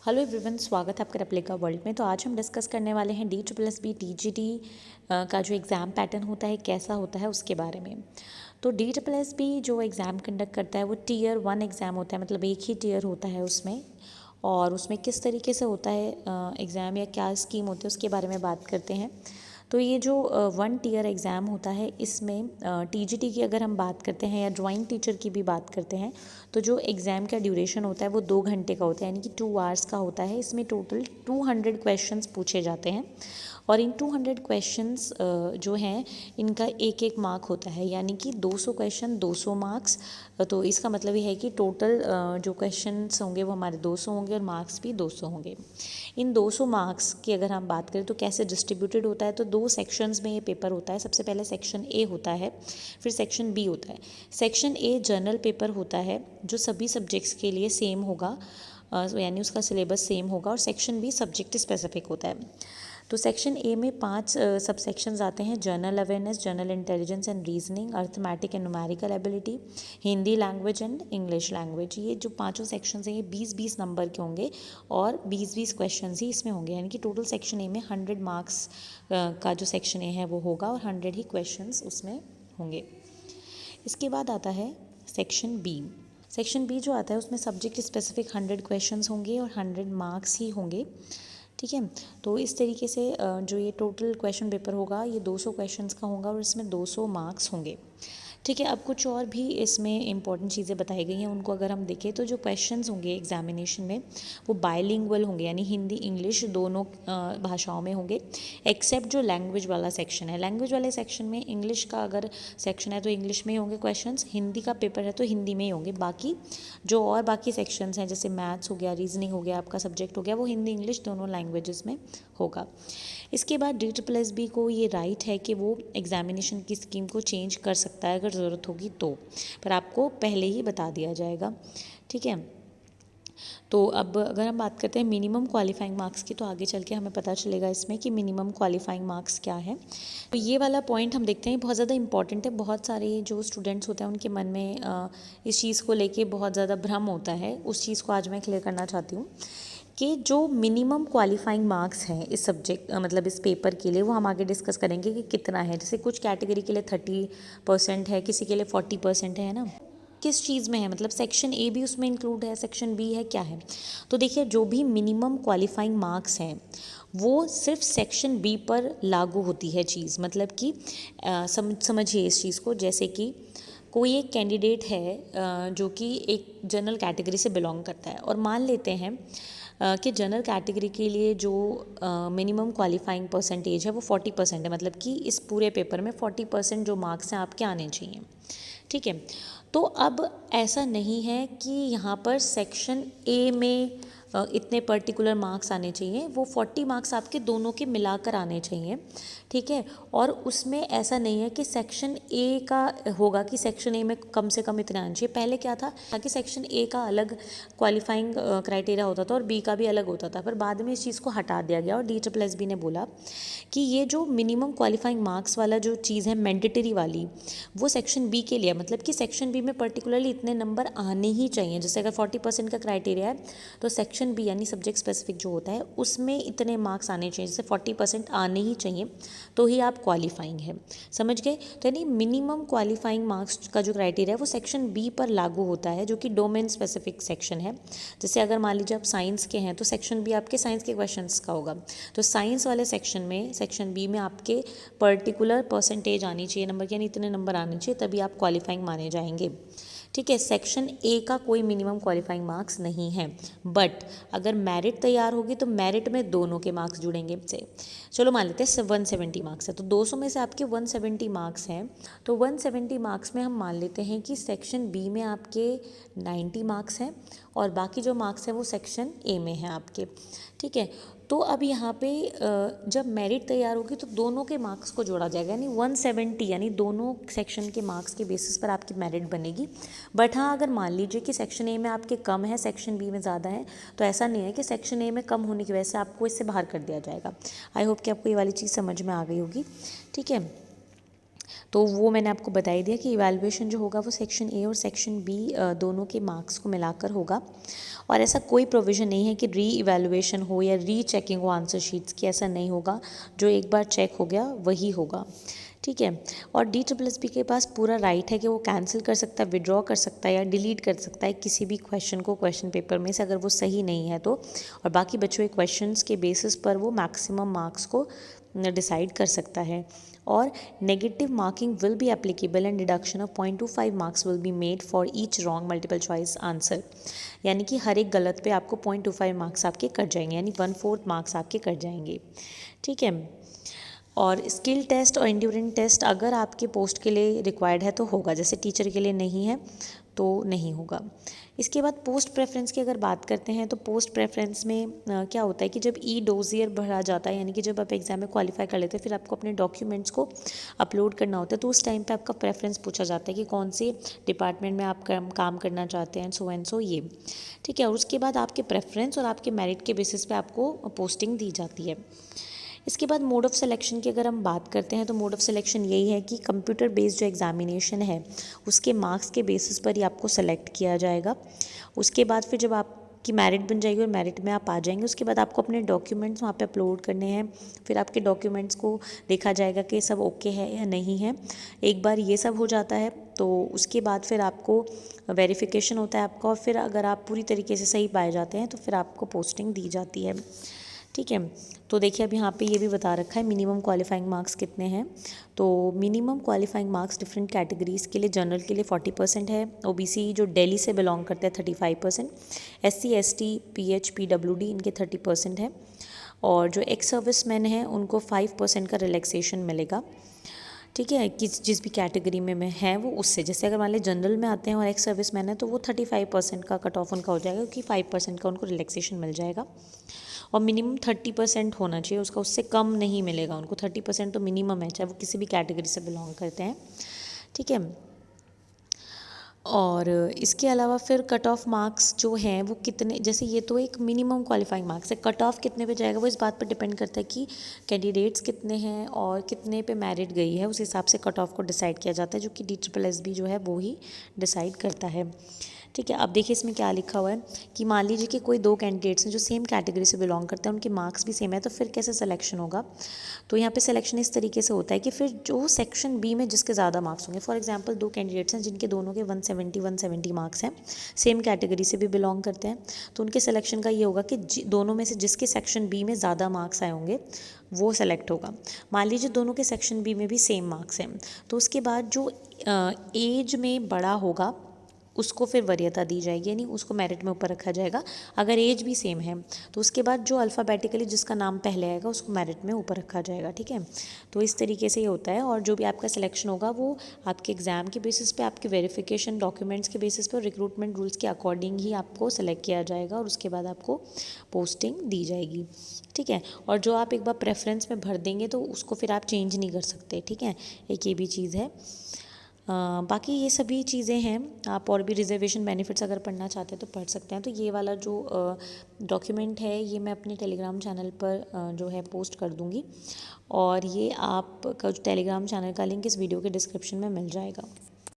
Hello everyone, स्वागत है आपका रेप्लिका वर्ल्ड में। तो आज हम डिस्कस करने वाले हैं DSSB TGT का जो एग्ज़ाम पैटर्न होता है कैसा होता है उसके बारे में। तो DSSB जो एग्ज़ाम कंडक्ट करता है वो टियर 1 एग्ज़ाम होता है, मतलब एक ही टियर होता है उसमें। और उसमें किस तरीके से होता है एग्ज़ाम या क्या स्कीम होती है उसके बारे में बात करते हैं। तो ये जो 1 टियर एग्ज़ाम होता है इसमें TGT की अगर हम बात करते हैं या ड्राइंग टीचर की भी बात करते हैं तो जो एग्ज़ाम का ड्यूरेशन होता है वो 2 घंटे का होता है, यानी कि 2 आवर्स का होता है। इसमें टोटल 200 क्वेश्चंस पूछे जाते हैं और इन 200 क्वेश्चंस जो हैं इनका एक एक मार्क होता है, यानी कि 200 क्वेश्चन 200 मार्क्स। तो इसका मतलब ये है कि टोटल जो क्वेश्चंस होंगे वो हमारे 200 होंगे और मार्क्स भी 200 होंगे। इन 200 मार्क्स की अगर हम बात करें तो कैसे डिस्ट्रीब्यूटेड होता है, तो 2 सेक्शंस में ये पेपर होता है। सबसे पहले सेक्शन ए होता है, फिर सेक्शन बी होता है। सेक्शन ए जनरल पेपर होता है जो सभी सब्जेक्ट्स के लिए सेम होगा, यानी उसका सिलेबस सेम होगा। और सेक्शन बी सब्जेक्ट स्पेसिफिक होता है। तो सेक्शन ए में 5 सब सेक्शंस आते हैं: general awareness, general intelligence and reasoning, arithmetic and numerical ability, Hindi language and English language. ये जो पांचों सेक्शंस हैं ये 20-20 नंबर के होंगे और 20-20 क्वेश्चंस ही इसमें होंगे, यानी कि टोटल सेक्शन ए में 100 मार्क्स का जो सेक्शन ए है वो होगा और 100 ही क्वेश्चंस उसमें होंगे। इसके बाद आता है सेक्शन बी। सेक्शन बी जो आता है उसमें सब्जेक्ट स्पेसिफिक 100 क्वेश्चंस होंगे और 100 मार्क्स ही होंगे। ठीक है, तो इस तरीके से जो ये टोटल क्वेश्चन पेपर होगा ये 200 क्वेश्चंस का होगा और इसमें 200 मार्क्स होंगे। ठीक है, अब कुछ और भी इसमें इंपॉर्टेंट चीज़ें बताई गई हैं, उनको अगर हम देखें तो जो क्वेश्चंस होंगे एग्जामिनेशन में वो बायलिंगुअल होंगे, यानी हिंदी इंग्लिश दोनों भाषाओं में होंगे, एक्सेप्ट जो लैंग्वेज वाला सेक्शन है। लैंग्वेज वाले सेक्शन में इंग्लिश का अगर सेक्शन है तो इंग्लिश में ही होंगे क्वेश्चंस, हिंदी का पेपर है तो हिंदी में ही होंगे। बाकी जो और बाकी सेक्शंस हैं जैसे मैथ्स हो गया, रीजनिंग हो गया, आपका सब्जेक्ट हो गया, वो हिंदी इंग्लिश दोनों लैंग्वेजेस में होगा। इसके बाद DSSB को ये राइट है कि वो एग्जामिनेशन की स्कीम को चेंज कर सकता है अगर ज़रूरत होगी तो, पर आपको पहले ही बता दिया जाएगा। ठीक है, तो अब अगर हम बात करते हैं मिनिमम क्वालिफाइंग मार्क्स की तो आगे चल के हमें पता चलेगा इसमें कि मिनिमम क्वालिफाइंग मार्क्स क्या है। तो ये वाला पॉइंट हम देखते हैं बहुत ज़्यादा इंपॉर्टेंट है। बहुत सारे जो स्टूडेंट्स होते हैं उनके मन में इस चीज़ को लेके बहुत ज़्यादा भ्रम होता है। उस चीज़ को आज मैं क्लियर करना चाहती हूँ कि जो मिनिमम क्वालिफाइंग मार्क्स हैं इस सब्जेक्ट मतलब इस पेपर के लिए वो हम आगे डिस्कस करेंगे कि कितना है। जैसे कुछ कैटेगरी के लिए 30% है, किसी के लिए 40% है ना। किस चीज़ में है, मतलब सेक्शन ए भी उसमें इंक्लूड है, सेक्शन बी है, क्या है। तो देखिए जो भी मिनिमम क्वालिफाइंग मार्क्स हैं वो सिर्फ सेक्शन बी पर लागू होती है चीज़, मतलब कि समझिए इस चीज़ को। जैसे कि कोई एक कैंडिडेट है जो कि एक जनरल कैटेगरी से बिलोंग करता है और मान लेते हैं कि जनरल कैटेगरी के लिए जो मिनिमम क्वालिफाइंग परसेंटेज है वो 40% है, मतलब कि इस पूरे पेपर में 40% जो मार्क्स हैं आपके आने चाहिए। ठीक है, तो अब ऐसा नहीं है कि यहाँ पर सेक्शन ए में इतने पर्टिकुलर मार्क्स आने चाहिए, वो 40 मार्क्स आपके दोनों के मिलाकर आने चाहिए। ठीक है, और उसमें ऐसा नहीं है कि सेक्शन ए का होगा कि सेक्शन ए में कम से कम इतने आने चाहिए। पहले क्या था कि सेक्शन ए का अलग क्वालिफाइंग क्राइटेरिया होता था और बी का भी अलग होता था, पर बाद में इस चीज़ को हटा दिया गया और DSSB ने बोला कि ये जो मिनिमम क्वालिफाइंग मार्क्स वाला जो चीज़ है मैंडेटरी वाली वो सेक्शन बी के लिए, मतलब कि सेक्शन बी में पर्टिकुलरली इतने नंबर आने ही चाहिए। जैसे अगर 40% का क्राइटेरिया है तो सेक्शन बी यानी सब्जेक्ट स्पेसिफिक जो होता है उसमें इतने मार्क्स आने चाहिए, जैसे 40% आने ही चाहिए तो ही आप क्वालिफाइंग है। समझ गए? तो यानी मिनिमम क्वालिफाइंग मार्क्स का जो क्राइटेरिया है वो सेक्शन बी पर लागू होता है, जो कि डोमेन स्पेसिफिक सेक्शन है। जैसे अगर मान लीजिए आप साइंस के हैं तो सेक्शन बी आपके साइंस के क्वेश्चंस का होगा, तो साइंस वाले सेक्शन में सेक्शन बी में आपके पर्टिकुलर परसेंटेज आनी चाहिए नंबर की, यानी इतने नंबर आने चाहिए तभी आप क्वालिफाइंग माने जाएंगे। ठीक है, सेक्शन ए का कोई मिनिमम क्वालिफाइंग मार्क्स नहीं है, बट अगर मेरिट तैयार होगी तो मेरिट में दोनों के मार्क्स जुड़ेंगे से। चलो मान लेते हैं 170 मार्क्स है तो 200 में से आपके 170 मार्क्स हैं, तो 170 मार्क्स में हम मान लेते हैं कि सेक्शन बी में आपके 90 मार्क्स हैं और बाकी जो मार्क्स हैं वो सेक्शन ए में हैं आपके। ठीक है, तो अब यहाँ पे जब मेरिट तैयार होगी तो दोनों के मार्क्स को जोड़ा जाएगा, यानी 170 यानी दोनों सेक्शन के मार्क्स के बेसिस पर आपकी मेरिट बनेगी। बट हाँ, अगर मान लीजिए कि सेक्शन ए में आपके कम है, सेक्शन बी में ज़्यादा है, तो ऐसा नहीं है कि सेक्शन ए में कम होने की वजह से आपको इससे बाहर कर दिया जाएगा। आई होप कि आपको ये वाली चीज़ समझ में आ गई होगी। ठीक है, तो वो मैंने आपको बता ही दिया कि इवैल्यूएशन जो होगा वो सेक्शन ए और सेक्शन बी दोनों के मार्क्स को मिलाकर होगा। और ऐसा कोई प्रोविज़न नहीं है कि री इवैल्यूएशन हो या री चेकिंग हो आंसर शीट्स की, ऐसा नहीं होगा। जो एक बार चेक हो गया वही होगा, ठीक है। और DSSB के पास पूरा राइट है कि वो कैंसिल कर सकता है, विड्रॉ कर सकता है या डिलीट कर सकता है किसी भी क्वेश्चन को क्वेश्चन पेपर में से, अगर वो सही नहीं है तो। और बाकी बचे हुए क्वेश्चंस के बेसिस पर वो मैक्सिमम मार्क्स को डिसाइड कर सकता है। और negative marking will be applicable and deduction of 0.25 marks will be made for each wrong multiple choice answer. यानी कि हर एक गलत पे आपको 0.25 मार्क्स आपके कट जाएंगे, यानी 1/4 मार्क्स आपके कट जाएंगे, ठीक है। और स्किल टेस्ट और एंड्योरेंस टेस्ट अगर आपके पोस्ट के लिए रिक्वायर्ड है तो होगा, जैसे टीचर के लिए नहीं है तो नहीं होगा। इसके बाद पोस्ट प्रेफरेंस की अगर बात करते हैं तो पोस्ट प्रेफरेंस में क्या होता है कि जब ई डोजियर भरा जाता है, यानी कि जब आप एग्जाम में क्वालिफाई कर लेते हैं फिर आपको अपने डॉक्यूमेंट्स को अपलोड करना होता है, तो उस टाइम पे आपका प्रेफरेंस पूछा जाता है कि कौन से डिपार्टमेंट में आप काम करना चाहते हैं, सो एंड सो ये, ठीक है। और उसके बाद आपके प्रेफरेंस और आपके मेरिट के बेसिस पे आपको पोस्टिंग दी जाती है। इसके बाद मोड ऑफ़ सिलेक्शन की अगर हम बात करते हैं तो मोड ऑफ़ सिलेक्शन यही है कि कंप्यूटर बेस्ड जो एग्जामिनेशन है उसके मार्क्स के बेसिस पर ही आपको सेलेक्ट किया जाएगा। उसके बाद फिर जब आपकी मेरिट बन जाएगी और मेरिट में आप आ जाएंगे, उसके बाद आपको अपने डॉक्यूमेंट्स वहाँ पे अपलोड करने हैं। फिर आपके डॉक्यूमेंट्स को देखा जाएगा कि सब ओके है या नहीं है। एक बार ये सब हो जाता है तो उसके बाद फिर आपको वेरिफिकेशन होता है आपका, और फिर अगर आप पूरी तरीके से सही पाए जाते हैं तो फिर आपको पोस्टिंग दी जाती है, ठीक है। तो देखिए अब यहाँ पे ये भी बता रखा है मिनिमम क्वालिफाइंग मार्क्स कितने हैं। तो minimum qualifying marks different categories के लिए, जनरल के लिए 40% है, ओबीसी जो दिल्ली से बिलोंग करते हैं 35%, SC ST PH PWD इनके 30% है, और जो एक्स सर्विस मैन हैं उनको 5% का रिलैक्सेशन मिलेगा, ठीक है। जिस भी कैटेगरी में हैं वो उससे, जैसे अगर मान लीजिए जनरल में आते हैं और एक्स सर्विस मैन है तो वो 35% का कट ऑफ उनका हो जाएगा, क्योंकि 5% का उनको रिलैक्सेशन मिल जाएगा। और मिनिमम 30% होना चाहिए उसका, उससे कम नहीं मिलेगा उनको। 30% तो मिनिमम है, चाहे वो किसी भी कैटेगरी से बिलोंग करते हैं, ठीक है। और इसके अलावा फिर कट ऑफ मार्क्स जो हैं वो कितने, जैसे ये तो एक मिनिमम क्वालिफाइंग मार्क्स है, कट ऑफ कितने पे जाएगा वो इस बात पर डिपेंड करता है कि कैंडिडेट्स कितने हैं और कितने पे मेरिट गई है, उस हिसाब से कट ऑफ को डिसाइड किया जाता है, जो कि DSSB जो है वो ही डिसाइड करता है, ठीक है। अब देखिए इसमें क्या लिखा हुआ है कि मान लीजिए कि कोई 2 कैंडिडेट्स हैं जो सेम कैटेगरी से बिलोंग करते हैं, उनके मार्क्स भी सेम है, तो फिर कैसे सिलेक्शन होगा। तो यहाँ पे सिलेक्शन इस तरीके से होता है कि फिर जो सेक्शन बी में जिसके ज़्यादा मार्क्स होंगे, फॉर एग्जांपल 2 कैंडिडेट्स हैं जिनके दोनों के 170 मार्क्स हैं, सेम कैटेगरी से भी बिलोंग करते हैं, तो उनके सिलेक्शन का ये होगा कि दोनों में से जिसके सेक्शन बी में ज़्यादा मार्क्स आए होंगे वो सेलेक्ट होगा। मान लीजिए दोनों के सेक्शन बी में भी सेम मार्क्स हैं, तो उसके बाद जो एज में बड़ा होगा उसको फिर वरीयता दी जाएगी, यानी उसको मेरिट में ऊपर रखा जाएगा। अगर एज भी सेम है तो उसके बाद जो अल्फ़ाबेटिकली जिसका नाम पहले आएगा उसको मेरिट में ऊपर रखा जाएगा, ठीक है। तो इस तरीके से ये होता है, और जो भी आपका सिलेक्शन होगा वो आपके एग्ज़ाम के बेसिस पे, आपके वेरिफिकेशन डॉक्यूमेंट्स के बेसिस पे और रिक्रूटमेंट रूल्स के अकॉर्डिंग ही आपको सेलेक्ट किया जाएगा, और उसके बाद आपको पोस्टिंग दी जाएगी, ठीक है। और जो आप एक बार प्रेफरेंस में भर देंगे तो उसको फिर आप चेंज नहीं कर सकते, ठीक है। एक ये भी चीज़ है। बाकी ये सभी चीज़ें हैं। आप और भी रिजर्वेशन बेनिफिट्स अगर पढ़ना चाहते हैं तो पढ़ सकते हैं। तो ये वाला जो डॉक्यूमेंट है ये मैं अपने टेलीग्राम चैनल पर जो है पोस्ट कर दूँगी, और ये आपका जो टेलीग्राम चैनल का लिंक इस वीडियो के डिस्क्रिप्शन में मिल जाएगा।